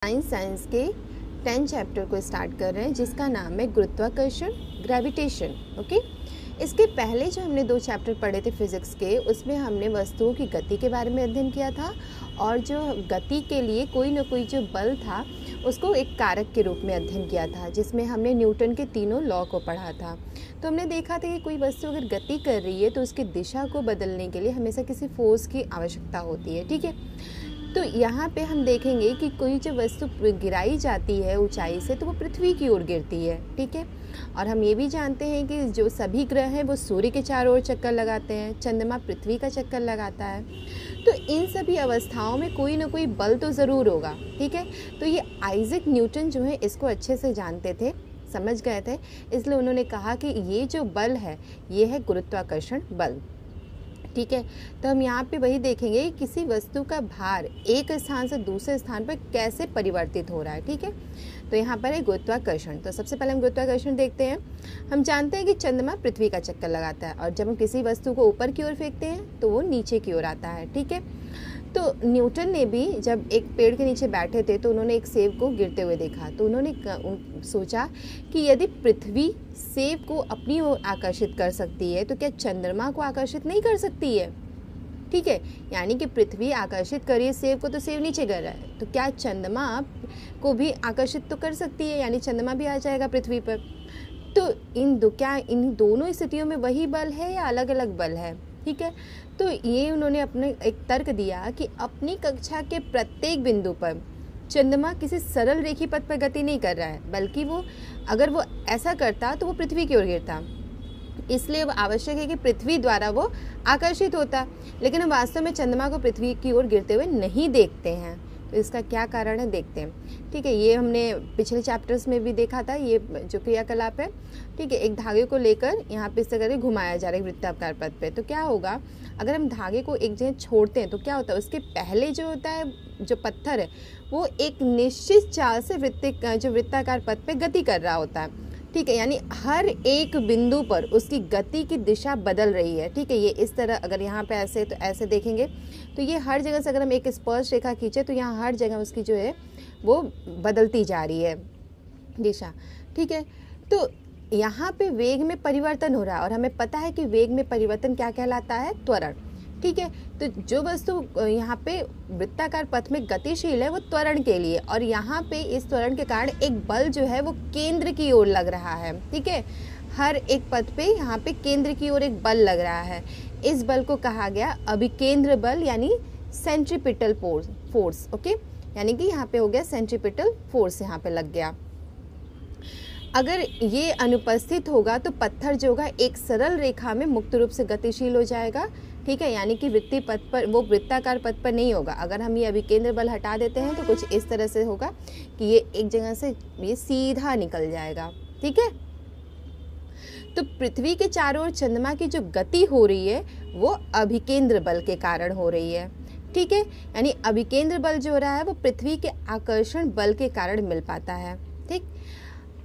Science के 10 chapter को start कर रहे हैं जिसका नाम है गुरुत्वाकर्षण, ग्रेविटेशन। ओके, इसके पहले जो हमने 2 चैप्टर पढ़े थे फिजिक्स के, उसमें हमने वस्तुओं की गति के बारे में अध्ययन किया था और जो गति के लिए कोई ना कोई जो बल था उसको एक कारक के रूप में अध्ययन किया था, जिसमें हमने न्यूटन के तीनों लॉ को पढ़ा था। तो हमने देखा था कि कोई वस्तु अगर गति कर रही है तो उसकी दिशा को बदलने के लिए हमेशा किसी फोर्स की आवश्यकता होती है। ठीक है, तो यहाँ पे हम देखेंगे कि कोई जब वस्तु गिराई जाती है ऊंचाई से तो वो पृथ्वी की ओर गिरती है। ठीक है, और हम ये भी जानते हैं कि जो सभी ग्रह हैं वो सूर्य के चारों ओर चक्कर लगाते हैं, चंद्रमा पृथ्वी का चक्कर लगाता है। तो इन सभी अवस्थाओं में कोई ना कोई बल तो ज़रूर होगा। ठीक है, तो ये आइजैक न्यूटन जो है इसको अच्छे से जानते थे, समझ गए थे, इसलिए उन्होंने कहा कि ये जो बल है ये है गुरुत्वाकर्षण बल। ठीक है, तो हम यहाँ पे वही देखेंगे कि किसी वस्तु का भार एक स्थान से दूसरे स्थान पर कैसे परिवर्तित हो रहा है। ठीक है, तो यहाँ पर है गुरुत्वाकर्षण। तो सबसे पहले हम गुरुत्वाकर्षण देखते हैं। हम जानते हैं कि चंद्रमा पृथ्वी का चक्कर लगाता है और जब हम किसी वस्तु को ऊपर की ओर फेंकते हैं तो वो नीचे की ओर आता है। ठीक है, तो न्यूटन ने भी जब एक पेड़ के नीचे बैठे थे तो उन्होंने एक सेब को गिरते हुए देखा, तो उन्होंने सोचा कि यदि पृथ्वी सेब को अपनी ओर आकर्षित कर सकती है तो क्या चंद्रमा को आकर्षित नहीं कर सकती है। ठीक है, यानी कि पृथ्वी आकर्षित कर रही है सेब को तो सेब नीचे गिर रहा है, तो क्या चंद्रमा को भी आकर्षित तो कर सकती है, यानी चंद्रमा भी आ जाएगा पृथ्वी पर। तो इन दोनों स्थितियों में वही बल है या अलग अलग बल है। ठीक है, तो ये उन्होंने अपने एक तर्क दिया कि अपनी कक्षा के प्रत्येक बिंदु पर चंद्रमा किसी सरल रेखीय पथ पर गति नहीं कर रहा है, बल्कि वो अगर वो ऐसा करता तो वो पृथ्वी की ओर गिरता, इसलिए वो आवश्यक है कि पृथ्वी द्वारा वो आकर्षित होता। लेकिन हम वास्तव में चंद्रमा को पृथ्वी की ओर गिरते हुए नहीं देखते हैं, तो इसका क्या कारण है देखते हैं। ठीक है, ये हमने पिछले चैप्टर्स में भी देखा था, ये जो क्रियाकलाप है। ठीक है, एक धागे को लेकर यहाँ पे इस तरह से घुमाया जा रहा है वृत्ताकार पथ पे, तो क्या होगा अगर हम धागे को एक जगह छोड़ते हैं तो क्या होता है, उसके पहले जो होता है जो पत्थर है वो एक निश्चित चाल से वृत्ताकार पथ पे गति कर रहा होता है। ठीक है, यानी हर एक बिंदु पर उसकी गति की दिशा बदल रही है। ठीक है, ये इस तरह अगर यहाँ पे ऐसे तो ऐसे देखेंगे तो ये हर जगह से अगर हम एक स्पर्श रेखा खींचे तो यहाँ हर जगह उसकी जो है वो बदलती जा रही है दिशा। ठीक है, तो यहाँ पे वेग में परिवर्तन हो रहा है और हमें पता है कि वेग में परिवर्तन क्या कहलाता है, त्वरण। ठीक है, तो जो वस्तु यहाँ पे वृत्ताकार पथ में गतिशील है वो त्वरण के लिए, और यहाँ पे इस त्वरण के कारण एक बल जो है वो केंद्र की ओर लग रहा है। ठीक है, हर एक पथ पे यहाँ पे केंद्र की ओर एक बल लग रहा है। इस बल को कहा गया अभिकेंद्र बल, यानी सेंट्रीपिटल फोर्स। ओके, यानी कि यहाँ पे हो गया सेंट्रीपिटल फोर्स, यहाँ पे लग गया। अगर ये अनुपस्थित होगा तो पत्थर जो होगा एक सरल रेखा में मुक्त रूप से गतिशील हो जाएगा। ठीक है, यानी कि वृत्तीय पथ पर, वो वृत्ताकार पथ पर नहीं होगा। अगर हम ये अभिकेंद्र बल हटा देते हैं तो कुछ इस तरह से होगा कि ये एक जगह से ये सीधा निकल जाएगा। ठीक है, तो पृथ्वी के चारों ओर चंद्रमा की जो गति हो रही है वो अभिकेंद्र बल के कारण हो रही है। ठीक है, यानी अभिकेंद्र बल जो हो रहा है वो पृथ्वी के आकर्षण बल के कारण मिल पाता है। ठीक,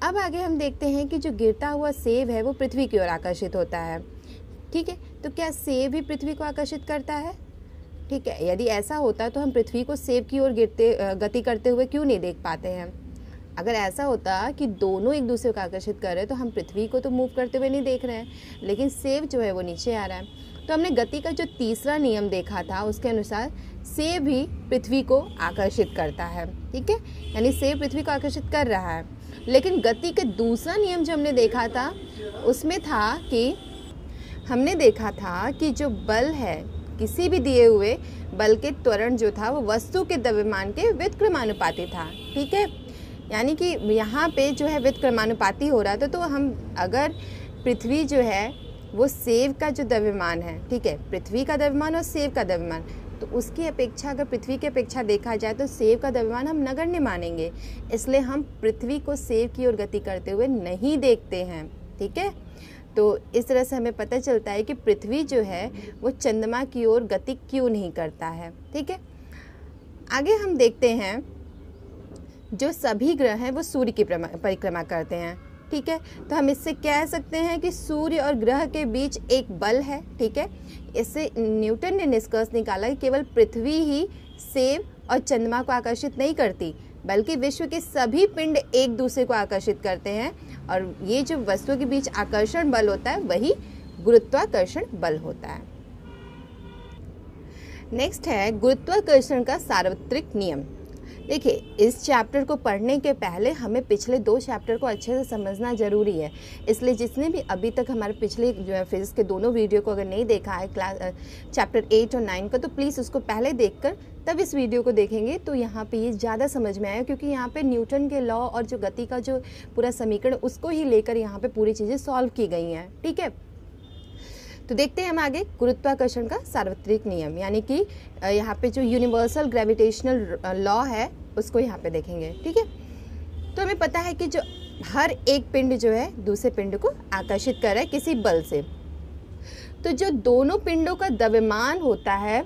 अब आगे हम देखते हैं कि जो गिरता हुआ सेब है वो पृथ्वी की ओर आकर्षित होता है। ठीक है, तो क्या सेब ही पृथ्वी को आकर्षित करता है। ठीक है, यदि ऐसा होता तो हम पृथ्वी को सेब की ओर गति करते हुए क्यों नहीं देख पाते हैं। अगर ऐसा होता कि दोनों एक दूसरे को आकर्षित कर रहे हैं तो हम पृथ्वी को तो मूव करते हुए नहीं देख रहे हैं, लेकिन सेब जो है वो नीचे आ रहा है। तो हमने गति का जो तीसरा नियम देखा था उसके अनुसार सेब भी पृथ्वी को आकर्षित करता है। ठीक है, यानी सेब पृथ्वी को आकर्षित कर रहा है। लेकिन गति का दूसरा नियम जो हमने देखा था उसमें था कि हमने देखा था कि जो बल है किसी भी दिए हुए बल के त्वरण जो था वो वस्तु के द्रव्यमान के व्युत्क्रमानुपाती था। ठीक है, यानी कि यहाँ पे जो है व्युत्क्रमानुपाती हो रहा था, तो हम अगर पृथ्वी जो है वो सेब का जो द्रव्यमान है, ठीक है, पृथ्वी का द्रव्यमान और सेब का द्रव्यमान, तो उसकी अपेक्षा अगर पृथ्वी की अपेक्षा देखा जाए तो सेब का द्रव्यमान हम नगण्य मानेंगे, इसलिए हम पृथ्वी को सेब की ओर गति करते हुए नहीं देखते हैं। ठीक है, तो इस तरह से हमें पता चलता है कि पृथ्वी जो है वो चंद्रमा की ओर गति क्यों नहीं करता है। ठीक है, आगे हम देखते हैं जो सभी ग्रह हैं वो सूर्य की परिक्रमा करते हैं। ठीक है, तो हम इससे कह सकते हैं कि सूर्य और ग्रह के बीच एक बल है। ठीक है, इससे न्यूटन ने निष्कर्ष निकाला कि केवल पृथ्वी ही सेब और चंद्रमा को आकर्षित नहीं करती, बल्कि विश्व के सभी पिंड एक दूसरे को आकर्षित करते हैं, और ये जो वस्तुओं के बीच आकर्षण बल होता है वही गुरुत्वाकर्षण बल होता है। नेक्स्ट है गुरुत्वाकर्षण का सार्वत्रिक नियम। देखिए, इस चैप्टर को पढ़ने के पहले हमें पिछले 2 चैप्टर को अच्छे से समझना ज़रूरी है। इसलिए जिसने भी अभी तक हमारे पिछले जो है फिजिक्स के दोनों वीडियो को अगर नहीं देखा है चैप्टर 8 और 9 का, तो प्लीज़ उसको पहले देखकर तब इस वीडियो को देखेंगे तो यहाँ पे ये ज़्यादा समझ में आएगा, क्योंकि यहाँ पे न्यूटन के लॉ और जो गति का जो पूरा समीकरण उसको ही लेकर यहाँ पे पूरी चीज़ें सॉल्व की गई हैं। ठीक है, तो देखते हैं हम आगे गुरुत्वाकर्षण का सार्वत्रिक नियम, यानी कि यहाँ पे जो यूनिवर्सल ग्रेविटेशनल लॉ है उसको यहाँ पे देखेंगे। ठीक है, तो हमें पता है कि जो हर एक पिंड जो है दूसरे पिंड को आकर्षित कर रहा है किसी बल से। तो जो दोनों पिंडों का द्रव्यमान होता है,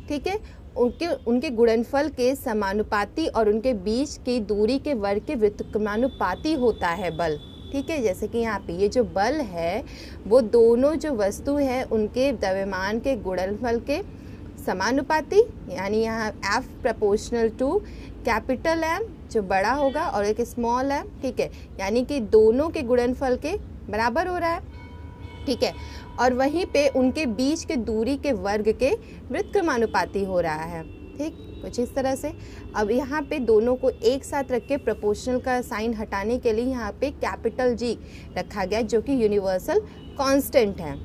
ठीक है, उनके गुणनफल के समानुपाती और उनके बीच की दूरी के वर्ग के व्युत्क्रमानुपाती होता है बल। ठीक है, जैसे कि यहाँ पे ये जो बल है वो दोनों जो वस्तु है उनके द्रव्यमान के गुणनफल के समानुपाती, यानी यहाँ F proportional to capital M जो बड़ा होगा और एक स्मॉल m, ठीक है, यानी कि दोनों के गुणनफल के बराबर हो रहा है। ठीक है, और वहीं पे उनके बीच के दूरी के वर्ग के व्युत्क्रमानुपाती हो रहा है। ठीक, कुछ इस तरह से। अब यहाँ पे दोनों को एक साथ रख के प्रोपोर्शनल का साइन हटाने के लिए यहाँ पे कैपिटल G रखा गया, जो कि यूनिवर्सल कांस्टेंट है।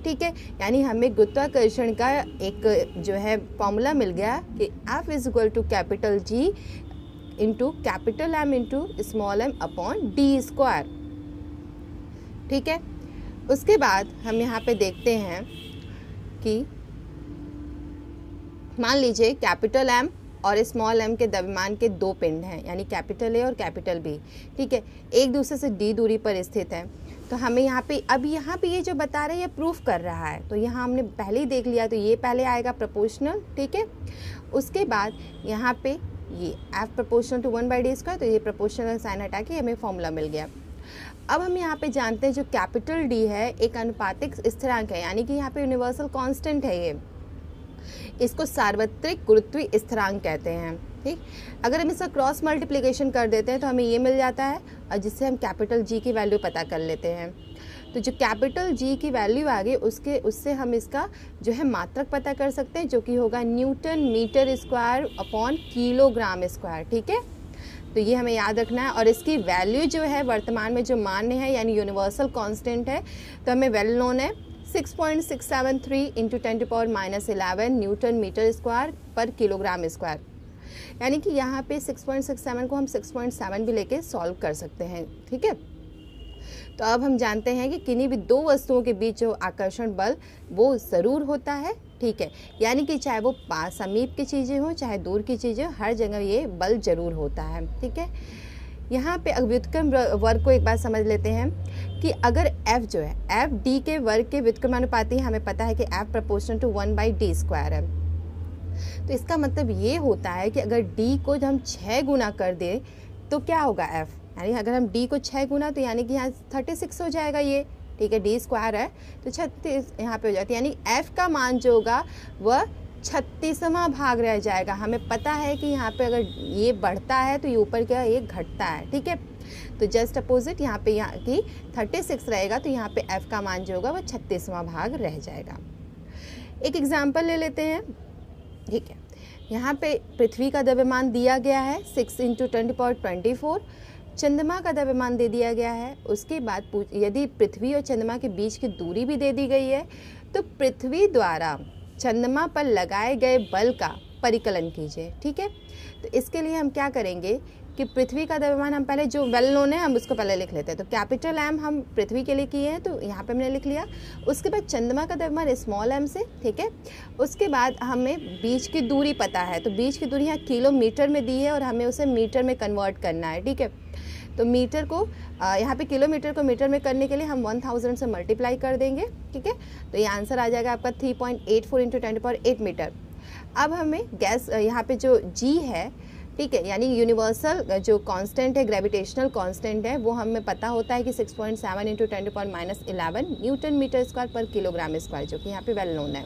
ठीक है, यानी हमें गुरुत्वाकर्षण का एक जो है फॉर्मूला मिल गया कि F is equal to capital G into capital M into small m upon D square. ठीक है, उसके बाद हम यहाँ पे देखते हैं कि मान लीजिए कैपिटल M और स्मॉल m के द्रव्यमान के 2 पिंड हैं, यानी कैपिटल A और कैपिटल B। ठीक है, एक दूसरे से d दूरी पर स्थित है। तो हमें यहाँ पे अब यहाँ पे ये जो बता रहे हैं ये प्रूफ कर रहा है, तो यहाँ हमने पहले ही देख लिया, तो ये पहले आएगा प्रोपोर्शनल। ठीक है, उसके बाद यहाँ पे ये F प्रोपोर्शनल टू 1/d², तो ये प्रोपोर्शनल साइन हटा के हमें फॉर्मूला मिल गया। अब हम यहाँ पे जानते हैं जो कैपिटल D है एक अनुपातिक स्थिरांक है, यानी कि यहाँ पे यूनिवर्सल कांस्टेंट है। ये इसको सार्वत्रिक गुरुत्वीय स्थिरांक कहते हैं। ठीक, अगर हम इसका क्रॉस मल्टीप्लिकेशन कर देते हैं तो हमें ये मिल जाता है, और जिससे हम कैपिटल G की वैल्यू पता कर लेते हैं। तो जो कैपिटल G की वैल्यू आ गई उससे हम इसका जो है मात्रक पता कर सकते हैं, जो कि होगा newton metre square upon kilogram square. ठीक है, तो ये हमें याद रखना है। और इसकी वैल्यू जो है वर्तमान में जो मान्य है, यानी यूनिवर्सल कांस्टेंट है, तो हमें वेल नोन है 6.673 इंटू 10⁻11 न्यूटन मीटर स्क्वायर पर किलोग्राम स्क्वायर, यानी कि यहाँ पे 6.67 को हम 6.7 भी लेके सॉल्व कर सकते हैं। ठीक है, तो अब हम जानते हैं कि किन्हीं भी 2 वस्तुओं के बीच जो आकर्षण बल वो ज़रूर होता है। ठीक है, यानी कि चाहे वो पास समीप की चीज़ें हो चाहे दूर की चीज़ें हो, हर जगह ये बल जरूर होता है। ठीक है, यहाँ पे व्युत्क्रम वर्ग को एक बात समझ लेते हैं कि अगर F जो है F D के वर्ग के व्युत्क्रमानुपाती, हमें पता है कि F प्रोपोर्शनल टू 1/d² है, तो इसका मतलब ये होता है कि अगर D को हम 6 गुना कर दें तो क्या होगा F, यानी अगर हम D को 6 गुना तो यानी कि यहाँ 36 हो जाएगा ये। ठीक है, d² है तो 36 यहाँ पे हो जाती है, यानी F का मान जो होगा वह 36वां भाग रह जाएगा। हमें पता है कि यहाँ पे अगर ये बढ़ता है तो ये ऊपर क्या ये घटता है। ठीक है, तो जस्ट अपोजिट यहाँ पे यहाँ की 36 रहेगा, तो यहाँ पे F का मान जो होगा वह 36वां भाग रह जाएगा। एक एग्जाम्पल ले लेते हैं। ठीक है, यहाँ पे पृथ्वी का द्रव्यमान दिया गया है 6 इंटू 10⁻24, चंद्रमा का द्रव्यमान दे दिया गया है। उसके बाद यदि पृथ्वी और चंद्रमा के बीच की दूरी भी दे दी गई है, तो पृथ्वी द्वारा चंद्रमा पर लगाए गए बल का परिकलन कीजिए। ठीक है, तो इसके लिए हम क्या करेंगे कि पृथ्वी का द्रव्यमान हम पहले जो वेल नोन है हम उसको पहले लिख लेते हैं। तो कैपिटल M हम पृथ्वी के लिए किए हैं, तो यहाँ पे हमने लिख लिया। उसके बाद चंद्रमा का द्रव्यमान स्मॉल m से। ठीक है, उसके बाद हमें बीच की दूरी पता है, तो बीच की दूरी यहाँ किलोमीटर में दी है और हमें उसे मीटर में कन्वर्ट करना है। ठीक है, तो मीटर को यहाँ पे किलोमीटर को मीटर में करने के लिए हम 1000 से मल्टीप्लाई कर देंगे। ठीक है, तो ये आंसर आ जाएगा आपका 3.84 इंटू 10⁸ मीटर। अब हमें गैस यहाँ पे जो G है, ठीक है, यानी यूनिवर्सल जो कांस्टेंट है, ग्रेविटेशनल कांस्टेंट है, वो हमें पता होता है कि 6.7 इंटू 10⁻11 न्यूटन मीटर स्क्वायर पर किलोग्राम स्क्वायर, जो कि यहाँ पे वेल नोन है।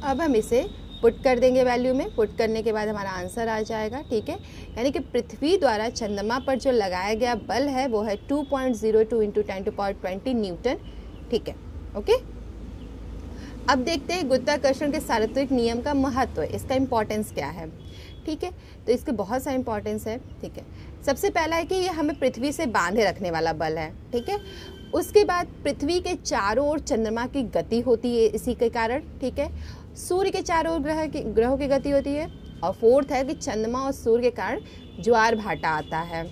अब हम इसे पुट कर देंगे वैल्यू में, पुट करने के बाद हमारा आंसर आ जाएगा, ठीक है। यानी कि पृथ्वी द्वारा चंद्रमा पर जो लगाया गया बल है वो है 2.02 इंटू 10⁻20 न्यूटन, ठीक है, ओके। अब देखते हैं गुरुत्वाकर्षण के सार्वत्रिक नियम का महत्व, इसका इम्पोर्टेंस क्या है, ठीक है। तो इसके बहुत सा इम्पोर्टेंस है, ठीक है। सबसे पहला है कि ये हमें पृथ्वी से बांधे रखने वाला बल है, ठीक है। उसके बाद पृथ्वी के चारों ओर चंद्रमा की गति होती है इसी के कारण, ठीक है। सूर्य के चारों ओर ग्रहों की गति होती है। और फोर्थ है कि चंद्रमा और सूर्य के कारण ज्वार भाटा आता है।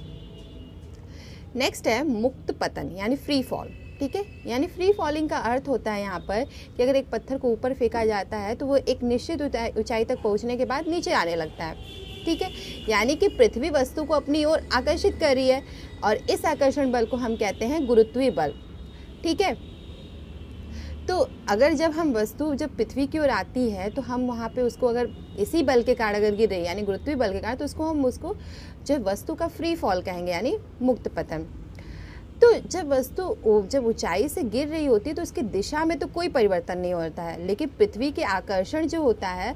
नेक्स्ट है मुक्त पतन यानी फ्री फॉल, ठीक है। यानी फ्री फॉलिंग का अर्थ होता है यहाँ पर कि अगर एक पत्थर को ऊपर फेंका जाता है तो वो एक निश्चित ऊंचाई तक पहुँचने के बाद नीचे आने लगता है, ठीक है। यानी कि पृथ्वी वस्तु को अपनी ओर आकर्षित कर रही है और इस आकर्षण बल को हम कहते हैं गुरुत्वीय बल, ठीक है। तो अगर जब पृथ्वी की ओर आती है तो हम वहाँ पे उसको अगर इसी बल के कारण अगर गिर रही है यानी गुरुत्वीय बल के कारण, तो हम उसको जो वस्तु का फ्री फॉल कहेंगे यानी मुक्त पतन। तो जब ऊंचाई से गिर रही होती है तो उसकी दिशा में तो कोई परिवर्तन नहीं होता है, लेकिन पृथ्वी के आकर्षण जो होता है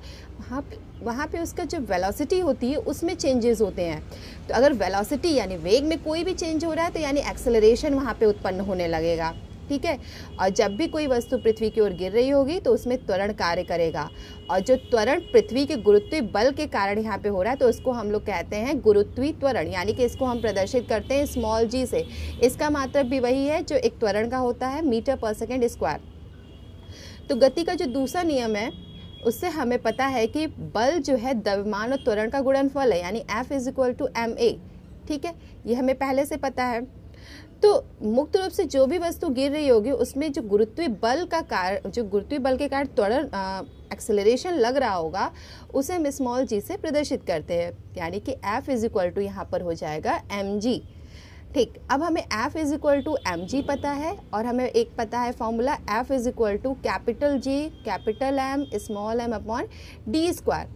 वहाँ पे उसका जो वेलोसिटी होती है उसमें चेंजेस होते हैं। तो अगर वेलोसिटी यानी वेग में कोई भी चेंज हो रहा है तो यानी एक्सेलरेशन वहाँ पे उत्पन्न होने लगेगा, ठीक है। और जब भी कोई वस्तु पृथ्वी की ओर गिर रही होगी तो उसमें त्वरण कार्य करेगा, और जो त्वरण पृथ्वी के गुरुत्वीय बल के कारण यहाँ पे हो रहा है तो उसको हम लोग कहते हैं गुरुत्वीय त्वरण, यानी कि इसको हम प्रदर्शित करते हैं स्मॉल जी से। इसका मात्रक भी वही है जो एक त्वरण का होता है, मीटर पर सेकेंड स्क्वायर। तो गति का जो दूसरा नियम है उससे हमें पता है कि बल जो है द्रव्यमान और त्वरण का गुणनफल है, यानी F = ma, ठीक है। ये हमें पहले से पता है। तो मुक्त रूप से जो भी वस्तु गिर रही होगी उसमें जो गुरुत्वीय बल के कारण त्वरण एक्सेलरेशन लग रहा होगा उसे हम स्मॉल जी से प्रदर्शित करते हैं, यानी कि F = यहाँ पर हो जाएगा mg, ठीक। अब हमें F = mg पता है और हमें एक पता है formula F = capital G capital M small m upon d²।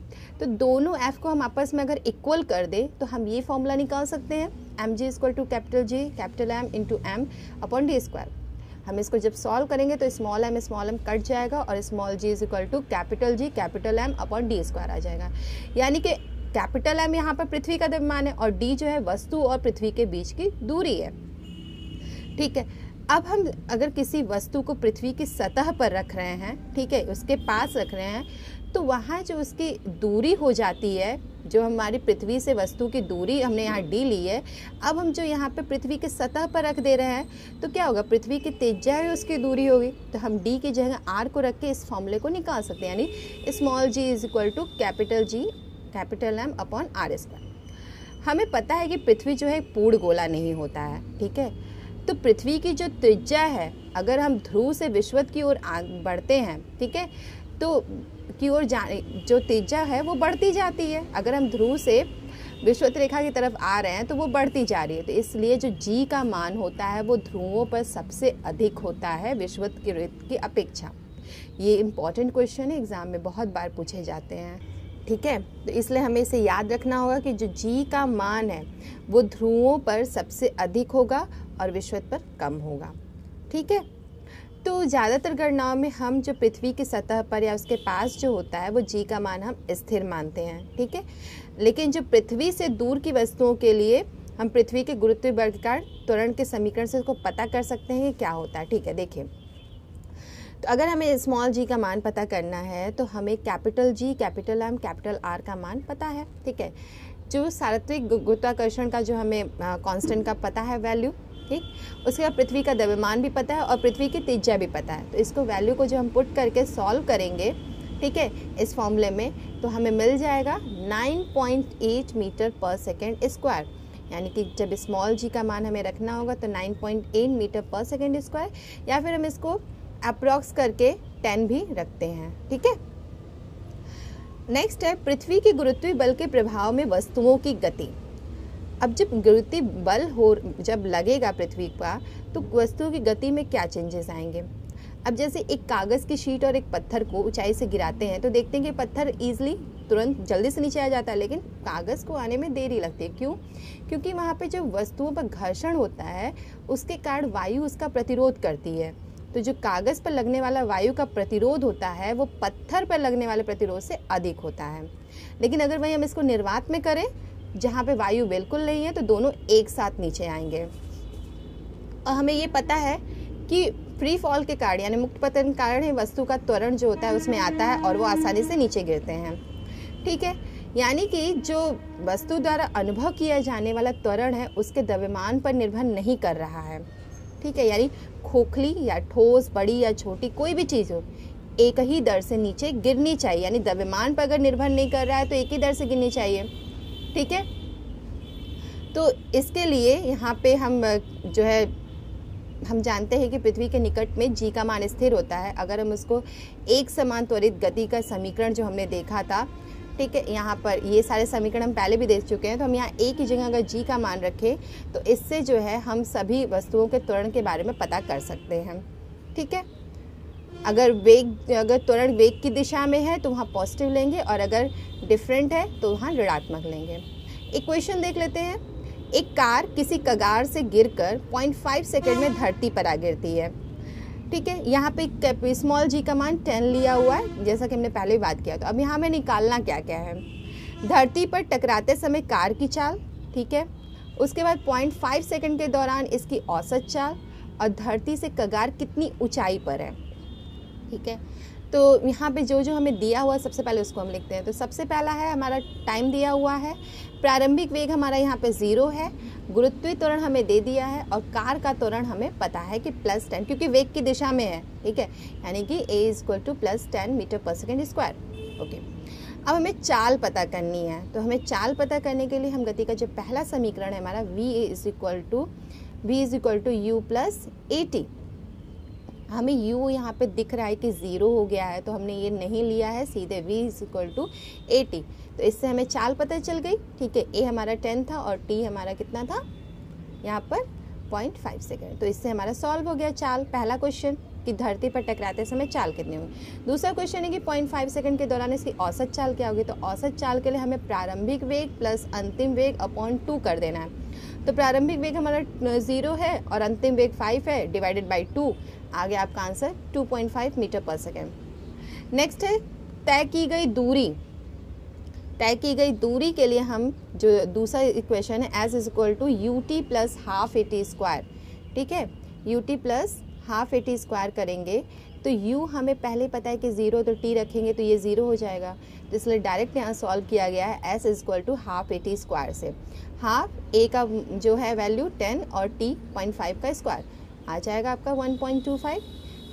तो दोनों F को हम आपस में अगर इक्वल कर दें तो हम ये फॉर्मूला निकाल सकते हैं, mg = capital G capital M into m upon d²। हम इसको जब सॉल्व करेंगे तो स्मॉल m कट जाएगा और small g = capital G capital M upon d² आ जाएगा। यानी कि कैपिटल M यहाँ पर पृथ्वी का द्रव्यमान है और d जो है वस्तु और पृथ्वी के बीच की दूरी है, ठीक है। अब हम अगर किसी वस्तु को पृथ्वी की सतह पर रख रहे हैं, ठीक है, उसके पास रख रहे हैं, तो वहाँ जो उसकी दूरी हो जाती है, जो हमारी पृथ्वी से वस्तु की दूरी हमने यहाँ d ली है, अब हम जो यहाँ पे पृथ्वी के सतह पर रख दे रहे हैं तो क्या होगा, पृथ्वी की त्रिज्या है उसकी दूरी होगी, तो हम d की जगह r को रख के इस फॉर्मूले को निकाल सकते हैं, यानी small g = capital G capital M upon r²। हमें पता है कि पृथ्वी जो है पूर्ण गोला नहीं होता है, ठीक है। तो पृथ्वी की जो त्रिज्या है, अगर हम ध्रुव से विषुवत की ओर बढ़ते हैं, ठीक है, तो जो त्रिज्या है वो बढ़ती जाती है। अगर हम ध्रुव से विषुवत रेखा की तरफ आ रहे हैं तो वो बढ़ती जा रही है, तो इसलिए जो g का मान होता है वो ध्रुवों पर सबसे अधिक होता है विषुवत की रेखा की अपेक्षा। ये इम्पॉर्टेंट क्वेश्चन है, एग्जाम में बहुत बार पूछे जाते हैं, ठीक है। तो इसलिए हमें इसे याद रखना होगा कि जो g का मान है वो ध्रुवों पर सबसे अधिक होगा और विषुवत पर कम होगा, ठीक है। तो ज़्यादातर गणनाओं में हम जो पृथ्वी की सतह पर या उसके पास जो होता है वो g का मान हम स्थिर मानते हैं, ठीक है। लेकिन जो पृथ्वी से दूर की वस्तुओं के लिए हम पृथ्वी के गुरुत्वीय बल के कारण त्वरण के समीकरण से उसको पता कर सकते हैं कि क्या होता है, ठीक है। देखिए, तो अगर हमें स्मॉल g का मान पता करना है तो हमें capital G capital M capital R का मान पता है, ठीक है। जो सार्वत्रिक गुरुत्वाकर्षण का जो हमें कांस्टेंट का पता है वैल्यू, ठीक। उसके बाद पृथ्वी का द्रव्यमान भी पता है और पृथ्वी की त्रिज्या भी पता है। तो इसको वैल्यू को जो हम पुट करके सॉल्व करेंगे, ठीक है, इस फॉर्मूले में, तो हमें मिल जाएगा 9.8 मीटर पर सेकेंड स्क्वायर। यानी कि जब स्मॉल g का मान हमें रखना होगा तो 9.8 मीटर पर सेकेंड स्क्वायर, या फिर हम इसको अप्रॉक्स करके 10 भी रखते हैं, ठीक है। नेक्स्ट है पृथ्वी के गुरुत्वीय बल के प्रभाव में वस्तुओं की गति। अब जब गुरुत्वीय बल जब लगेगा पृथ्वी का तो वस्तुओं की गति में क्या चेंजेस आएंगे। अब जैसे एक कागज़ की शीट और एक पत्थर को ऊंचाई से गिराते हैं तो देखते हैं कि पत्थर ईजिली तुरंत जल्दी से नीचे आ जाता है, लेकिन कागज़ को आने में देरी लगती है। क्यों? क्योंकि वहाँ पे जो वस्तुओं पर घर्षण होता है उसके कारण वायु उसका प्रतिरोध करती है तो जो कागज़ पर लगने वाला वायु का प्रतिरोध होता है वो पत्थर पर लगने वाले प्रतिरोध से अधिक होता है। लेकिन अगर वहीं हम इसको निर्वात में करें जहाँ पे वायु बिल्कुल नहीं है तो दोनों एक साथ नीचे आएंगे। और हमें ये पता है कि फ्री फॉल के कारण यानी मुक्त पतन के कारण ही वस्तु का त्वरण जो होता है उसमें आता है और वो आसानी से नीचे गिरते हैं। ठीक है, यानी कि जो वस्तु द्वारा अनुभव किया जाने वाला त्वरण है उसके द्रव्यमान पर निर्भर नहीं कर रहा है। ठीक है, यानी खोखली या ठोस, बड़ी या छोटी कोई भी चीज़ हो, एक ही दर से नीचे गिरनी चाहिए। यानी द्रव्यमान पर अगर निर्भर नहीं कर रहा है तो एक ही दर से गिरनी चाहिए। ठीक है, तो इसके लिए यहाँ पे हम जानते हैं कि पृथ्वी के निकट में जी का मान स्थिर होता है। अगर हम उसको एक समान त्वरित गति का समीकरण जो हमने देखा था, ठीक है, यहाँ पर ये सारे समीकरण हम पहले भी देख चुके हैं, तो हम यहाँ एक ही जगह अगर जी का मान रखें तो इससे जो है हम सभी वस्तुओं के त्वरण के बारे में पता कर सकते हैं। ठीक है, अगर त्वरण वेग की दिशा में है तो वहाँ पॉजिटिव लेंगे और अगर डिफरेंट है तो वहाँ ऋणात्मक लेंगे। एक क्वेश्चन देख लेते हैं। एक कार किसी कगार से गिरकर 0.5 सेकंड में धरती पर आ गिरती है। ठीक है, यहाँ पे स्मॉल जी का मान 10 लिया हुआ है, जैसा कि हमने पहले भी बात किया। तो अब यहाँ में निकालना क्या क्या है। धरती पर टकराते समय कार की चाल, ठीक है, उसके बाद 0.5 सेकंड के दौरान इसकी औसत चाल और धरती से कगार कितनी ऊंचाई पर है। ठीक है, तो यहाँ पे जो जो हमें दिया हुआ है सबसे पहले उसको हम लिखते हैं। तो सबसे पहला है हमारा टाइम दिया हुआ है, प्रारंभिक वेग हमारा यहाँ पे 0 है, गुरुत्वीय त्वरण हमें दे दिया है और कार का त्वरण हमें पता है कि +10 क्योंकि वेग की दिशा में है। ठीक है, यानी कि a = +10 मीटर पर सेकेंड स्क्वायर। ओके, अब हमें चाल पता करनी है। तो हमें चाल पता करने के लिए हम गति का जो पहला समीकरण है हमारा v = u + at। हमें u यहाँ पे दिख रहा है कि 0 हो गया है तो हमने ये नहीं लिया है, सीधे v = at। तो इससे हमें चाल पता चल गई। ठीक है, a हमारा 10 था और t हमारा कितना था यहाँ पर 0.5 सेकेंड। तो इससे हमारा सॉल्व हो गया चाल, पहला क्वेश्चन कि धरती पर टकराते समय चाल कितनी हुई। दूसरा क्वेश्चन है कि 0.5 सेकंड के दौरान इसकी औसत चाल क्या होगी। तो औसत चाल के लिए हमें प्रारंभिक वेग प्लस अंतिम वेग अपॉन 2 कर देना है। तो प्रारंभिक वेग हमारा 0 है और अंतिम वेग 5 है, डिवाइडेड बाई 2 आ गया आपका आंसर 2.5 मीटर पर सेकेंड। नेक्स्ट है तय की गई दूरी। तय की गई दूरी के लिए हम जो दूसरा इक्वेशन है एस = ut + ½ at²। ठीक है, ut + ½ at² करेंगे तो u हमें पहले पता है कि 0, तो t रखेंगे तो ये 0 हो जाएगा। तो इसलिए डायरेक्ट यहाँ सॉल्व किया गया है s = ½ at² से। हाफ a का जो है वैल्यू 10 और t 0.5 का स्क्वायर आ जाएगा आपका 1.25।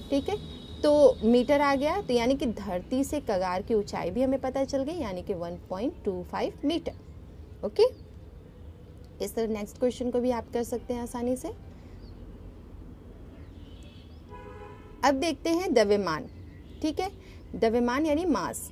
ठीक है, तो मीटर आ गया। तो यानी कि धरती से कगार की ऊंचाई भी हमें पता चल गई, यानी कि 1.25 मीटर। ओके, इस तरह नेक्स्ट क्वेश्चन को भी आप कर सकते हैं आसानी से। अब देखते हैं द्रव्यमान। ठीक है, द्रव्यमान यानी मास।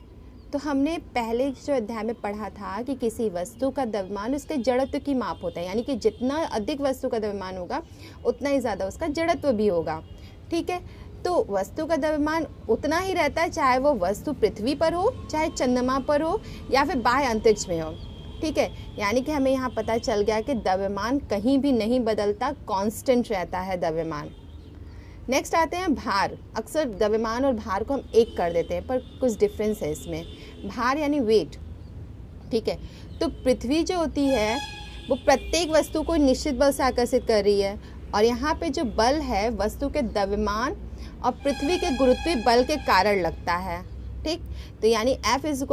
तो हमने पहले जो अध्याय में पढ़ा था कि किसी वस्तु का द्रव्यमान उसके जड़त्व की माप होता है, यानी कि जितना अधिक वस्तु का द्रव्यमान होगा उतना ही ज़्यादा उसका जड़त्व भी होगा। ठीक है, तो वस्तु का द्रव्यमान उतना ही रहता है चाहे वो वस्तु पृथ्वी पर हो, चाहे चंद्रमा पर हो या फिर बाह्य अंतरिक्ष में हो। ठीक है, यानी कि हमें यहाँ पता चल गया कि द्रव्यमान कहीं भी नहीं बदलता, कांस्टेंट रहता है द्रव्यमान। नेक्स्ट आते हैं भार। अक्सर द्रव्यमान और भार को हम एक कर देते हैं पर कुछ डिफरेंस है इसमें। भार यानी वेट। ठीक है, तो पृथ्वी जो होती है वो प्रत्येक वस्तु को निश्चित बल से आकर्षित कर रही है और यहाँ पे जो बल है वस्तु के द्रव्यमान और पृथ्वी के गुरुत्वीय बल के कारण लगता है। ठीक, तो यानी F =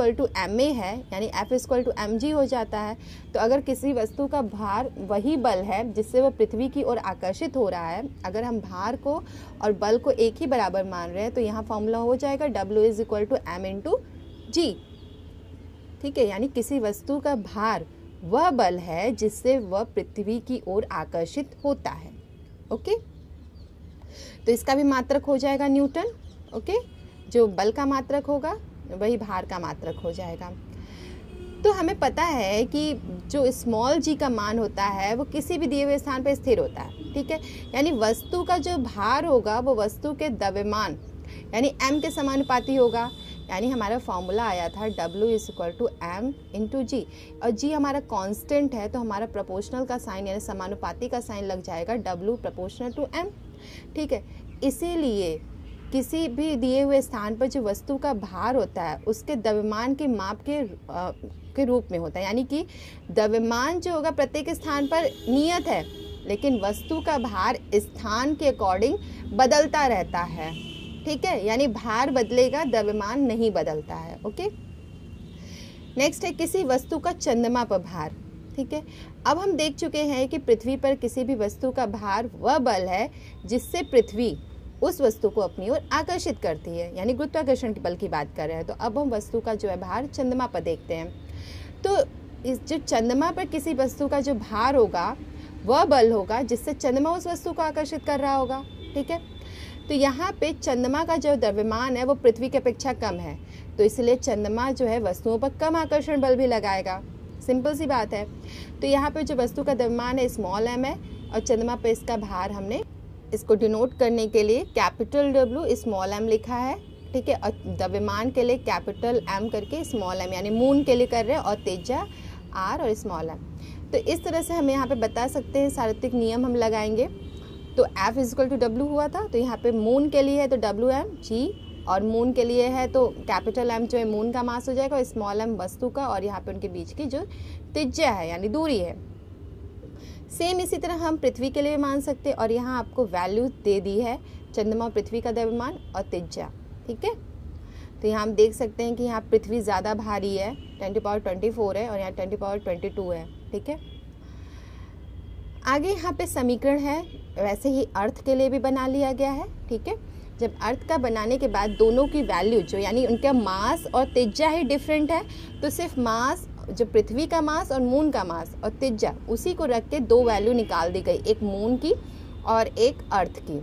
ma है, यानी F = mg हो जाता है। तो अगर किसी वस्तु का भार वही बल है जिससे वो पृथ्वी की ओर आकर्षित हो रहा है, अगर हम भार को और बल को एक ही बराबर मान रहे हैं तो यहाँ फॉर्मूला हो जाएगा W = m × g। ठीक है, यानी किसी वस्तु का भार वह बल है जिससे वह पृथ्वी की ओर आकर्षित होता है। ओके, तो इसका भी मात्रक हो जाएगा न्यूटन। ओके, जो बल का मात्रक होगा वही भार का मात्रक हो जाएगा। तो हमें पता है कि जो स्मॉल g का मान होता है वो किसी भी दिए हुए स्थान पर स्थिर होता है। ठीक है, यानी वस्तु का जो भार होगा वो वस्तु के द्रव्यमान यानी m के समानुपाती होगा। यानी हमारा फॉर्मूला आया था W = m × g और g हमारा कांस्टेंट है तो हमारा प्रोपोर्शनल का साइन यानी समानुपाती का साइन लग जाएगा W ∝ m। ठीक है, इसीलिए किसी भी दिए हुए स्थान पर जो वस्तु का भार होता है उसके द्रव्यमान के माप के रूप में होता है। यानी कि द्रव्यमान जो होगा प्रत्येक स्थान पर नियत है, लेकिन वस्तु का भार स्थान के अकॉर्डिंग बदलता रहता है। ठीक है, यानी भार बदलेगा, द्रव्यमान नहीं बदलता है। ओके, नेक्स्ट है किसी वस्तु का चंद्रमा पर भार। ठीक है, अब हम देख चुके हैं कि पृथ्वी पर किसी भी वस्तु का भार वह बल है जिससे पृथ्वी उस वस्तु को अपनी ओर आकर्षित करती है, यानी गुरुत्वाकर्षण के बल की बात कर रहे हैं। तो अब हम वस्तु का जो है भार चंद्रमा पर देखते हैं। तो इस जो चंद्रमा पर किसी वस्तु का जो भार होगा वह बल होगा जिससे चंद्रमा उस वस्तु को आकर्षित कर रहा होगा। ठीक है, तो यहाँ पे चंद्रमा का जो द्रव्यमान है वो पृथ्वी की अपेक्षा कम है, तो इसलिए चंद्रमा जो है वस्तुओं पर कम आकर्षण बल भी लगाएगा। सिंपल सी बात है। तो यहाँ पे जो वस्तु का द्रव्यमान है स्मॉल m है और चंद्रमा पे इसका भार हमने इसको डिनोट करने के लिए कैपिटल W स्मॉल m लिखा है। ठीक है, और द्रव्यमान के लिए कैपिटल M करके स्मॉल m, यानी मून के लिए कर रहे हैं, और त्रिज्या R और स्मॉल m। तो इस तरह से हम यहाँ पे बता सकते हैं, सार्वत्रिक नियम हम लगाएंगे। तो F = W हुआ था, तो यहाँ पे मून के लिए है तो WM G, और मून के लिए है तो कैपिटल M जो है मून का मास हो जाएगा और स्मॉल m वस्तु का, और यहाँ पे उनके बीच की जो त्रिज्या है यानी दूरी है। सेम इसी तरह हम पृथ्वी के लिए मान सकते हैं, और यहाँ आपको वैल्यू दे दी है चंद्रमा और पृथ्वी का द्रव्यमान और त्रिज्या। ठीक है, तो यहाँ हम देख सकते हैं कि यहाँ पृथ्वी ज़्यादा भारी है, 10⁻24 है, और यहाँ 10⁻22 है। ठीक है, आगे यहाँ पे समीकरण है, वैसे ही अर्थ के लिए भी बना लिया गया है। ठीक है, जब अर्थ का बनाने के बाद दोनों की वैल्यू जो यानी उनका मास और त्रिज्या ही डिफरेंट है, तो सिर्फ मास जो पृथ्वी का मास और मून का मास और त्रिज्या उसी को रख के दो वैल्यू निकाल दी गई, एक मून की और एक अर्थ की।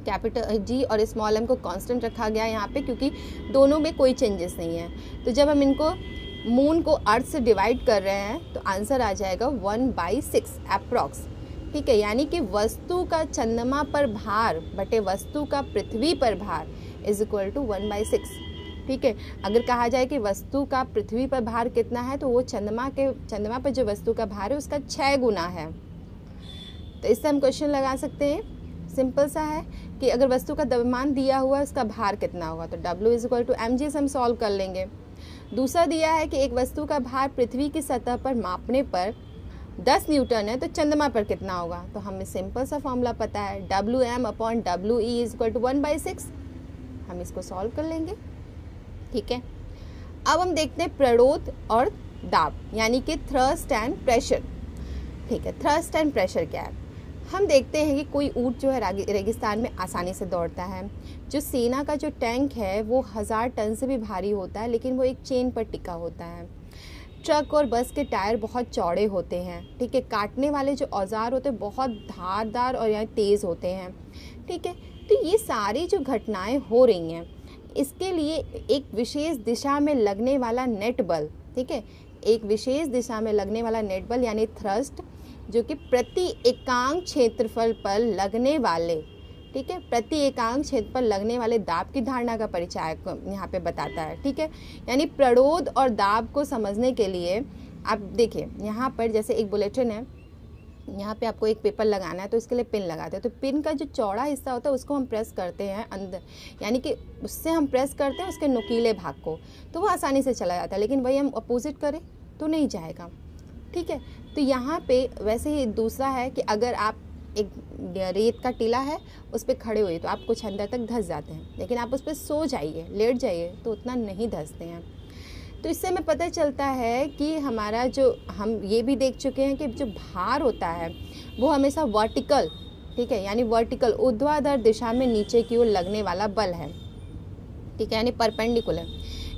कैपिटल G और स्मॉल m को कांस्टेंट रखा गया यहाँ पे क्योंकि दोनों में कोई चेंजेस नहीं है। तो जब हम इनको मून को अर्थ से डिवाइड कर रहे हैं तो आंसर आ जाएगा 1/6 अप्रॉक्स। ठीक है, यानी कि वस्तु का चंद्रमा पर भार बटे वस्तु का पृथ्वी पर भार = 1/6। ठीक है, अगर कहा जाए कि वस्तु का पृथ्वी पर भार कितना है तो वो चंद्रमा पर जो वस्तु का भार है उसका 6 गुना है। तो इससे हम क्वेश्चन लगा सकते हैं, सिंपल सा है कि अगर वस्तु का द्रव्यमान दिया हुआ है उसका भार कितना होगा, तो W = mg से हम सॉल्व कर लेंगे। दूसरा दिया है कि एक वस्तु का भार पृथ्वी की सतह पर मापने पर 10 न्यूटन है तो चंद्रमा पर कितना होगा, तो हमें सिंपल सा फॉर्मूला पता है, Wm/We = 1/6। हम इसको सॉल्व कर लेंगे। ठीक है, अब हम देखते हैं प्रणोद और दाब, यानी कि थ्रस्ट एंड प्रेशर। ठीक है, थ्रस्ट एंड प्रेशर क्या है, हम देखते हैं कि कोई ऊंट जो है रेगिस्तान में आसानी से दौड़ता है। जो सेना का जो टैंक है वो 1000 टन से भी भारी होता है, लेकिन वो एक चेन पर टिका होता है। ट्रक और बस के टायर बहुत चौड़े होते हैं। ठीक है, काटने वाले जो औजार होते हैं बहुत धारदार और यहाँ तेज़ होते हैं। ठीक है, तो ये सारी जो घटनाएं हो रही हैं इसके लिए एक विशेष दिशा में लगने वाला नेट बल, ठीक है, एक विशेष दिशा में लगने वाला नेट बल यानी थ्रस्ट, जो कि प्रति एकांक क्षेत्रफल पर लगने वाले, ठीक है, प्रति एकांक क्षेत्र पर लगने वाले दाब की धारणा का परिचय यहाँ पे बताता है। ठीक है, यानी प्रणोद और दाब को समझने के लिए आप देखिए यहाँ पर जैसे एक बुलेटिन है, यहाँ पे आपको एक पेपर लगाना है तो इसके लिए पिन लगाते हैं। तो पिन का जो चौड़ा हिस्सा होता है उसको हम प्रेस करते हैं अंदर, यानी कि उससे हम प्रेस करते हैं उसके नुकीले भाग को, तो वो आसानी से चला जाता है। लेकिन वही हम अपोजिट करें तो नहीं जाएगा। ठीक है, तो यहाँ पे वैसे ही दूसरा है कि अगर आप एक रेत का टीला है उस पर खड़े हुए तो आप कुछ अंदर तक धंस जाते हैं, लेकिन आप उस पर सो जाइए, लेट जाइए तो उतना नहीं धंसते हैं। तो इससे हमें पता चलता है कि हमारा जो, हम ये भी देख चुके हैं कि जो भार होता है वो हमेशा वर्टिकल, ठीक है, यानी वर्टिकल ऊर्ध्वाधर दिशा में नीचे की ओर लगने वाला बल है। ठीक है, यानी परपेंडिकुलर।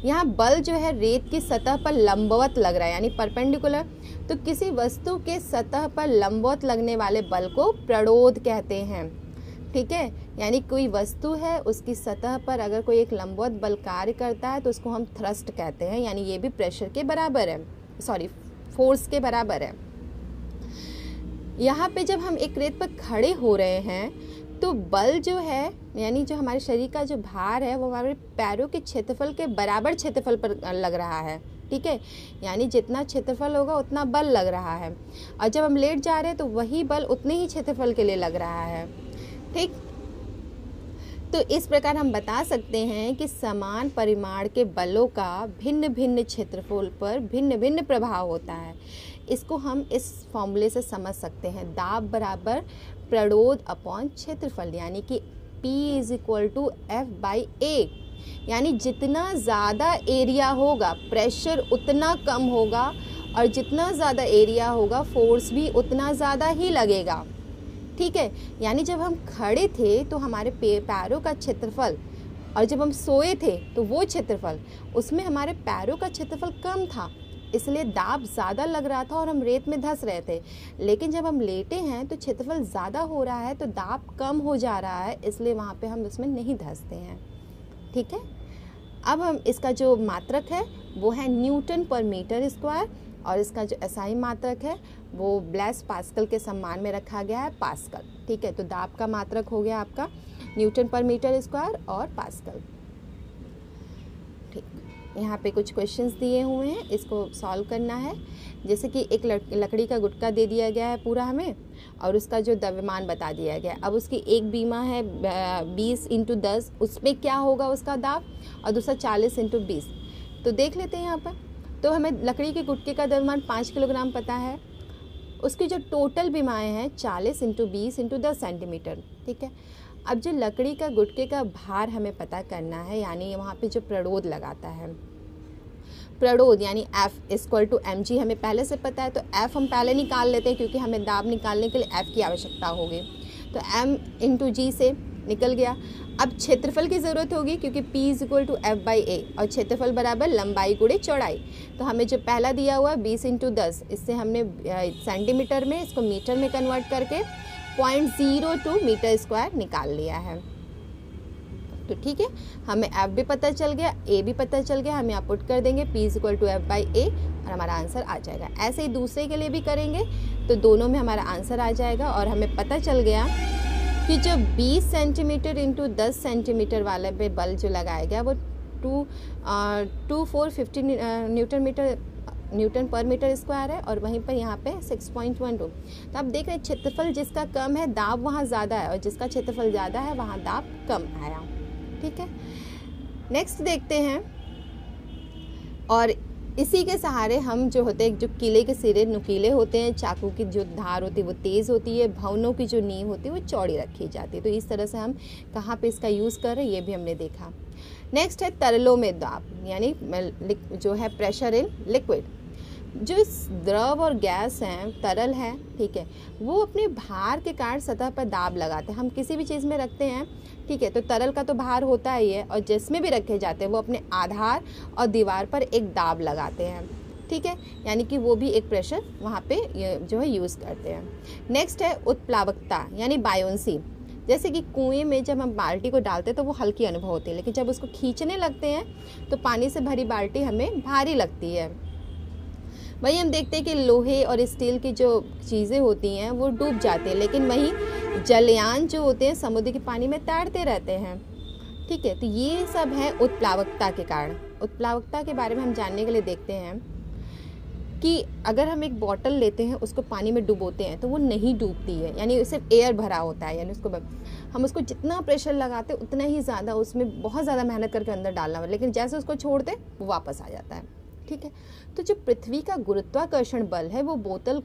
यहाँ बल जो है रेत की सतह पर लंबवत लग रहा है यानी परपेंडिकुलर। तो किसी वस्तु के सतह पर लंबवत लगने वाले बल को प्रणोद कहते हैं। ठीक है, यानी कोई वस्तु है उसकी सतह पर अगर कोई एक लंबवत बल कार्य करता है तो उसको हम थ्रस्ट कहते हैं, यानी ये भी प्रेशर के बराबर है, सॉरी फोर्स के बराबर है। यहाँ पे जब हम एक रेत पर खड़े हो रहे हैं तो बल जो है यानी जो हमारे शरीर का जो भार है वो हमारे पैरों के क्षेत्रफल के बराबर क्षेत्रफल पर लग रहा है। ठीक है, यानी जितना क्षेत्रफल होगा उतना बल लग रहा है, और जब हम लेट जा रहे हैं तो वही बल उतने ही क्षेत्रफल के लिए लग रहा है। ठीक, तो इस प्रकार हम बता सकते हैं कि समान परिमाण के बलों का भिन्न भिन्न क्षेत्रफल पर भिन्न भिन्न प्रभाव होता है। इसको हम इस फॉर्मूले से समझ सकते हैं, दाब बराबर प्रणोद अपॉन क्षेत्रफल, यानी कि P = F/A। यानी जितना ज़्यादा एरिया होगा प्रेशर उतना कम होगा, और जितना ज़्यादा एरिया होगा फोर्स भी उतना ज़्यादा ही लगेगा। ठीक है, यानी जब हम खड़े थे तो हमारे पैरों का क्षेत्रफल, और जब हम सोए थे तो वो क्षेत्रफल, उसमें हमारे पैरों का क्षेत्रफल कम था, इसलिए दाब ज़्यादा लग रहा था और हम रेत में धंस रहे थे। लेकिन जब हम लेटे हैं तो क्षेत्रफल ज़्यादा हो रहा है तो दाब कम हो जा रहा है, इसलिए वहाँ पे हम उसमें नहीं धंसते हैं। ठीक है, अब हम इसका जो मात्रक है वो है Nm/m², और इसका जो SI मात्रक है वो ब्लेस पास्कल के सम्मान में रखा गया है, पास्कल। ठीक है, तो दाब का मात्रक हो गया आपका Nm/m² और पास्कल। ठीक, यहाँ पे कुछ क्वेश्चंस दिए हुए हैं, इसको सॉल्व करना है। जैसे कि एक लकड़ी का गुटका दे दिया गया है पूरा हमें, और उसका जो द्रव्यमान बता दिया गया है। अब उसकी एक बीमा है 20 × 10, उसमें क्या होगा उसका दाब, और दूसरा 40 × 20। तो देख लेते हैं यहाँ पर। तो हमें लकड़ी के गुटके का द्रव्यमान 5 किलोग्राम पता है, उसकी जो टोटल बीमाएँ हैं 40 × 20 × 10 सेंटीमीटर। ठीक है, अब जो लकड़ी का गुटके का भार हमें पता करना है, यानी वहाँ पे जो प्रणोद लगाता है, प्रणोद यानी F = mg हमें पहले से पता है, तो F हम पहले निकाल लेते हैं क्योंकि हमें दाब निकालने के लिए F की आवश्यकता होगी। तो m × g से निकल गया। अब क्षेत्रफल की ज़रूरत होगी क्योंकि P = F/A, और क्षेत्रफल बराबर लंबाई × चौड़ाई। तो हमें जो पहला दिया हुआ 20 × 10, इससे हमने सेंटीमीटर में इसको मीटर में कन्वर्ट करके 0.02 m² निकाल लिया है। तो ठीक है, हमें F भी पता चल गया, A भी पता चल गया। हम यहाँ पुट कर देंगे P = F/A और हमारा आंसर आ जाएगा। ऐसे ही दूसरे के लिए भी करेंगे तो दोनों में हमारा आंसर आ जाएगा। और हमें पता चल गया कि जो 20 सेंटीमीटर × 10 सेंटीमीटर वाले पे बल जो लगाया गया वो 2450 Nm/m² है, और वहीं पर यहाँ पे 6.12। तो आप देख रहे हैं क्षेत्रफल जिसका कम है दाब वहाँ ज़्यादा है, और जिसका क्षेत्रफल ज़्यादा है वहाँ दाब कम आया। ठीक है, नेक्स्ट देखते हैं। और इसी के सहारे हम जो होते हैं, जो किले के सिरे नुकीले होते हैं, चाकू की जो धार होती है वो तेज़ होती है, भवनों की जो नींव होती है वो चौड़ी रखी जाती है। तो इस तरह से हम कहाँ पे इसका यूज़ कर रहे हैं ये भी हमने देखा। नेक्स्ट है तरलों में दाब, यानी जो है प्रेशर इन लिक्विड। जो द्रव और गैस हैं, तरल है, ठीक है, वो अपने भार के कारण सतह पर दाब लगाते हैं। हम किसी भी चीज़ में रखते हैं, ठीक है, तो तरल का तो भार होता ही है, और जिसमें भी रखे जाते हैं वो अपने आधार और दीवार पर एक दाब लगाते हैं। ठीक है, यानी कि वो भी एक प्रेशर वहाँ पे जो है यूज़ करते हैं। नेक्स्ट है उत्प्लावकता यानी बायोंसी। जैसे कि कुएं में जब हम बाल्टी को डालते हैं तो वो हल्की अनुभव होती है, लेकिन जब उसको खींचने लगते हैं तो पानी से भरी बाल्टी हमें भारी लगती है। वही हम देखते हैं कि लोहे और स्टील की जो चीज़ें होती हैं वो डूब जाती हैं, लेकिन वहीं जलयान जो होते हैं समुद्र के पानी में तैरते रहते हैं। ठीक है, तो ये सब है उत्प्लावकता के कारण। उत्प्लावकता के बारे में हम जानने के लिए देखते हैं कि अगर हम एक बॉटल लेते हैं, उसको पानी में डुबोते हैं तो वो नहीं डूबती है, यानी सिर्फ एयर भरा होता है, यानी हम उसको जितना प्रेशर लगाते हैं उतना ही ज़्यादा उसमें बहुत ज़्यादा मेहनत करके अंदर डालना है, लेकिन जैसे उसको छोड़ते वो वापस आ जाता है। ठीक है, तो जो पृथ्वी का गुरुत्वाकर्षण बल है वो बोतल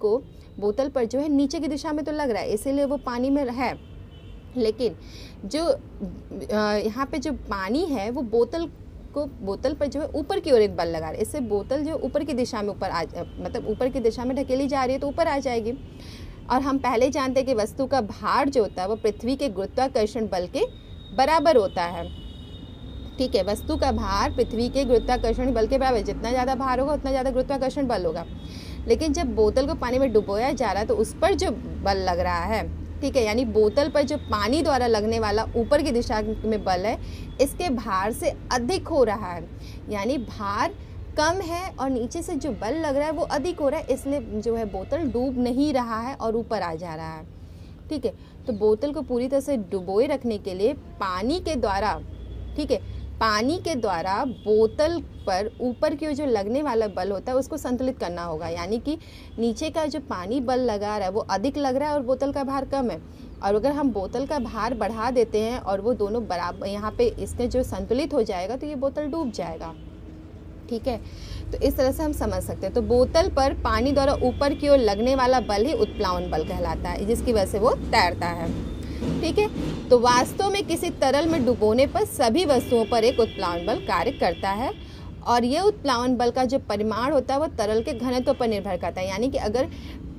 पर जो है नीचे की दिशा में तो लग रहा है, इसीलिए वो पानी में है, लेकिन जो यहाँ पे जो पानी है वो बोतल पर जो है ऊपर की ओर एक बल लगा रहा है, इससे बोतल जो ऊपर की दिशा में ऊपर की दिशा में ढकेली जा रही है तो ऊपर आ जाएगी। और हम पहले जानते हैं कि वस्तु का भार जो होता है वो पृथ्वी के गुरुत्वाकर्षण बल के बराबर होता है। ठीक है, वस्तु का भार पृथ्वी के गुरुत्वाकर्षण बल के बराबर, जितना ज़्यादा भार होगा उतना ज़्यादा गुरुत्वाकर्षण बल होगा। लेकिन जब बोतल को पानी में डुबोया जा रहा है तो उस पर जो बल लग रहा है, ठीक है, यानी बोतल पर जो पानी द्वारा लगने वाला ऊपर की दिशा में बल है इसके भार से अधिक हो रहा है, यानी भार कम है और नीचे से जो बल लग रहा है वो अधिक हो रहा है, इसलिए जो है बोतल डूब नहीं रहा है और ऊपर आ जा रहा है। ठीक है, तो बोतल को पूरी तरह से डुबोए रखने के लिए पानी के द्वारा, ठीक है, पानी के द्वारा बोतल पर ऊपर की ओर जो लगने वाला बल होता है उसको संतुलित करना होगा, यानी कि नीचे का जो पानी बल लगा रहा है वो अधिक लग रहा है और बोतल का भार कम है, और अगर हम बोतल का भार बढ़ा देते हैं और वो दोनों बराबर यहाँ पे इसके जो संतुलित हो जाएगा तो ये बोतल डूब जाएगा। ठीक है, तो इस तरह से हम समझ सकते हैं। तो बोतल पर पानी द्वारा ऊपर की ओर लगने वाला बल ही उत्प्लावन बल कहलाता है, जिसकी वजह से वो तैरता है। ठीक है, तो वास्तव में किसी तरल में डुबोने पर सभी वस्तुओं पर एक उत्प्लावन बल कार्य करता है और ये उत्प्लावन बल का जो परिमाण होता है वो तरल के घनत्व पर निर्भर करता है। यानी कि अगर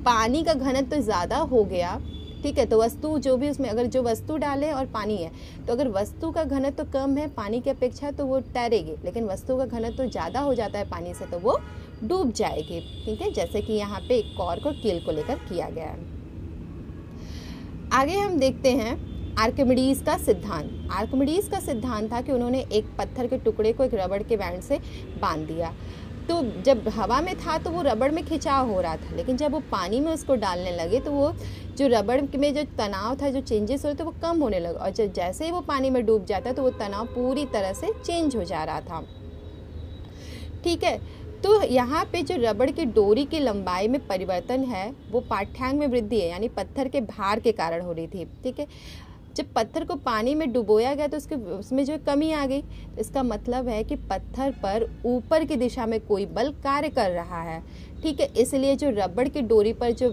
पानी का घनत्व ज़्यादा हो गया, ठीक है, तो वस्तु जो भी उसमें अगर जो वस्तु डाले और पानी है, तो अगर वस्तु का घनत्व कम है पानी की अपेक्षा तो वो तैरेगी, लेकिन वस्तु का घनत्व ज़्यादा हो जाता है पानी से तो वो डूब जाएगी। ठीक है, जैसे कि यहाँ पे एक कॉर्क और कील को लेकर किया गया है। आगे हम देखते हैं आर्किमिडीज का सिद्धांत। आर्किमिडीज का सिद्धांत था कि उन्होंने एक पत्थर के टुकड़े को एक रबड़ के बैंड से बांध दिया। तो जब हवा में था तो वो रबड़ में खिंचाव हो रहा था, लेकिन जब वो पानी में उसको डालने लगे तो वो जो रबड़ में जो तनाव था, जो चेंजेस हो रहे थे वो कम होने लगा और जैसे ही वो पानी में डूब जाता तो वो तनाव पूरी तरह से चेंज हो जा रहा था। ठीक है, तो यहाँ पे जो रबड़ की डोरी की लंबाई में परिवर्तन है वो पाठ्यांक में वृद्धि है, यानी पत्थर के भार के कारण हो रही थी। ठीक है, जब पत्थर को पानी में डुबोया गया तो उसमें जो कमी आ गई, इसका मतलब है कि पत्थर पर ऊपर की दिशा में कोई बल कार्य कर रहा है। ठीक है, इसलिए जो रबड़ की डोरी पर जो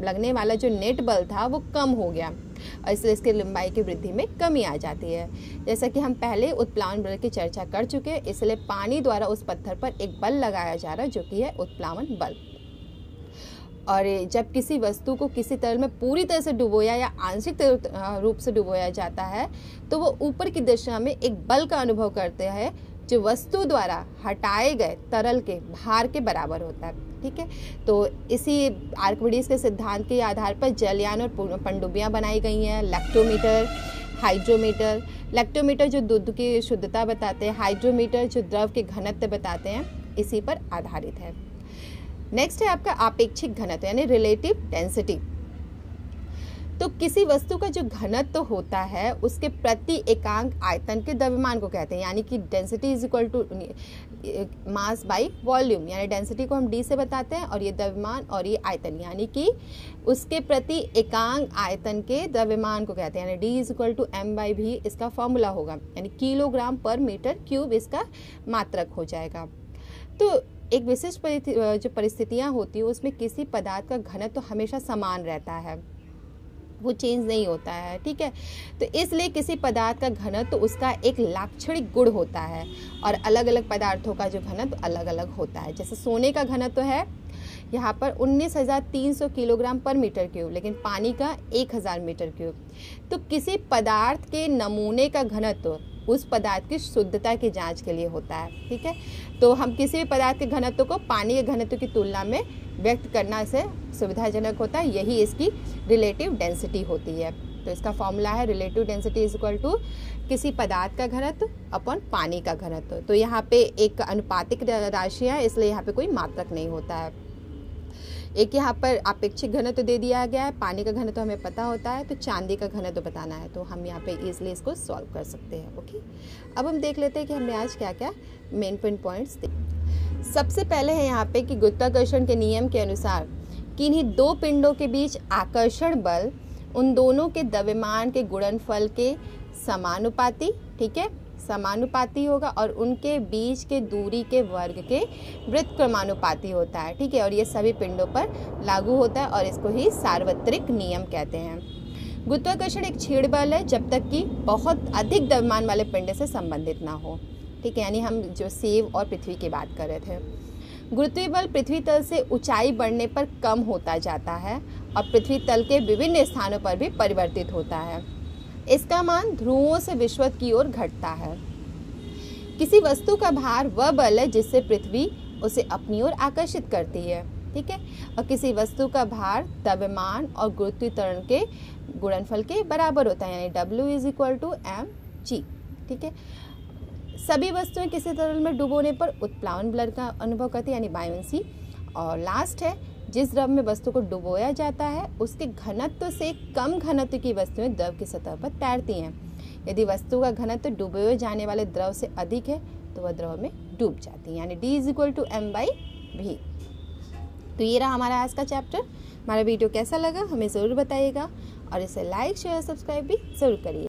लगने वाला जो नेट बल था वो कम हो गया और इसलिए इसकी लंबाई की वृद्धि में कमी आ जाती है। जैसा कि हम पहले उत्प्लावन बल की चर्चा कर चुके हैं, इसलिए पानी द्वारा उस पत्थर पर एक बल लगाया जा रहा है जो कि है उत्प्लावन बल। और जब किसी वस्तु को किसी तरल में पूरी तरह से डुबोया या आंशिक रूप से डुबोया जाता है तो वो ऊपर की दिशा में एक बल का अनुभव करते हैं जो वस्तु द्वारा हटाए गए तरल के भार के बराबर होता है। ठीक है, तो इसी आर्किमिडीज के सिद्धांत के आधार पर जलयान और पनडुब्बियां बनाई गई हैं। Lactometer, hydrometer. लैक्टोमीटर जो दूध की शुद्धता बताते हैं, हाइड्रोमीटर जो द्रव के घनत्व बताते हैं, इसी पर आधारित है। नेक्स्ट है आपका आपेक्षिक घनत्व यानी रिलेटिव डेंसिटी। तो किसी वस्तु का जो घनत्व होता है उसके प्रति एकांक आयतन के द्रव्यमान को कहते हैं, यानी कि density is equal to mass by volume, यानी डेंसिटी को हम डी से बताते हैं और ये द्रव्यमान और ये आयतन, यानी कि उसके प्रति एकांक आयतन के द्रव्यमान को कहते हैं, यानी D is equal to M by भी इसका फॉर्मूला होगा, यानी किलोग्राम पर मीटर क्यूब इसका मात्रक हो जाएगा। तो एक विशिष्ट जो परिस्थितियाँ होती है उसमें किसी पदार्थ का घनत्व तो हमेशा समान रहता है, वो चेंज नहीं होता है। ठीक है, तो इसलिए किसी पदार्थ का घनत्व तो उसका एक लाक्षणिक गुण होता है और अलग अलग पदार्थों का जो घनत्व अलग अलग होता है। जैसे सोने का घनत्व है यहाँ पर 19,300 किलोग्राम पर मीटर क्यूब, लेकिन पानी का 1,000 मीटर क्यूब। तो किसी पदार्थ के नमूने का घनत्व उस पदार्थ की शुद्धता की जांच के लिए होता है। ठीक है, तो हम किसी भी पदार्थ के घनत्व को पानी के घनत्व की तुलना में व्यक्त करना से सुविधाजनक होता है, यही इसकी रिलेटिव डेंसिटी होती है। तो इसका फॉर्मूला है relative density is equal to किसी पदार्थ का घनत्व अपन पानी का घनत्व। तो यहाँ पे एक अनुपातिक राशि है, इसलिए यहाँ पे कोई मात्रक नहीं होता है। एक यहाँ पर आपेक्षिक घनत्व दे दिया गया है, पानी का घनत्व हमें पता होता है, तो चांदी का घनत्व बताना है तो हम यहाँ पे इजीली इसको सॉल्व कर सकते हैं। ओके, अब हम देख लेते हैं कि हमने आज क्या क्या मेन पॉइंट्स देखे। सबसे पहले है यहाँ पे कि गुरुत्वाकर्षण के नियम के अनुसार किन्हीं दो पिंडों के बीच आकर्षण बल उन दोनों के द्रव्यमान के गुणनफल के समानुपाती, ठीक है, समानुपाती होगा और उनके बीच के दूरी के वर्ग के व्युत्क्रमानुपाती होता है। ठीक है, और ये सभी पिंडों पर लागू होता है और इसको ही सार्वत्रिक नियम कहते हैं। गुरुत्वाकर्षण एक छेड़ बल है जब तक कि बहुत अधिक द्रव्यमान वाले पिंड से संबंधित ना हो। ठीक है, यानी हम जो सेव और पृथ्वी की बात कर रहे थे। गुरुत्वीय बल पृथ्वी तल से ऊंचाई बढ़ने पर कम होता जाता है और पृथ्वी तल के विभिन्न स्थानों पर भी परिवर्तित होता है। इसका मान ध्रुवों से विषुवत की ओर घटता है। किसी वस्तु का भार वह बल है जिससे पृथ्वी उसे अपनी ओर आकर्षित करती है। ठीक है, और किसी वस्तु का भार द्रव्यमान और गुरुत्वीय त्वरण के गुणनफल के बराबर होता है, यानी W is equal to mg। ठीक है, सभी वस्तुएं किसी तरल में डुबोने पर उत्प्लावन बल का अनुभव करती है, यानी बायोंसी। और लास्ट है, जिस द्रव में वस्तु को डुबोया जाता है उसके घनत्व से कम घनत्व की वस्तुएं द्रव की सतह पर तैरती हैं। यदि वस्तु का घनत्व डुबोए जाने वाले द्रव से अधिक है तो वह द्रव में डूब जाती है, यानी D is equal to m by v। तो ये रहा हमारा आज का चैप्टर। हमारा वीडियो कैसा लगा हमें ज़रूर बताइएगा और इसे लाइक शेयर सब्सक्राइब भी ज़रूर करिए।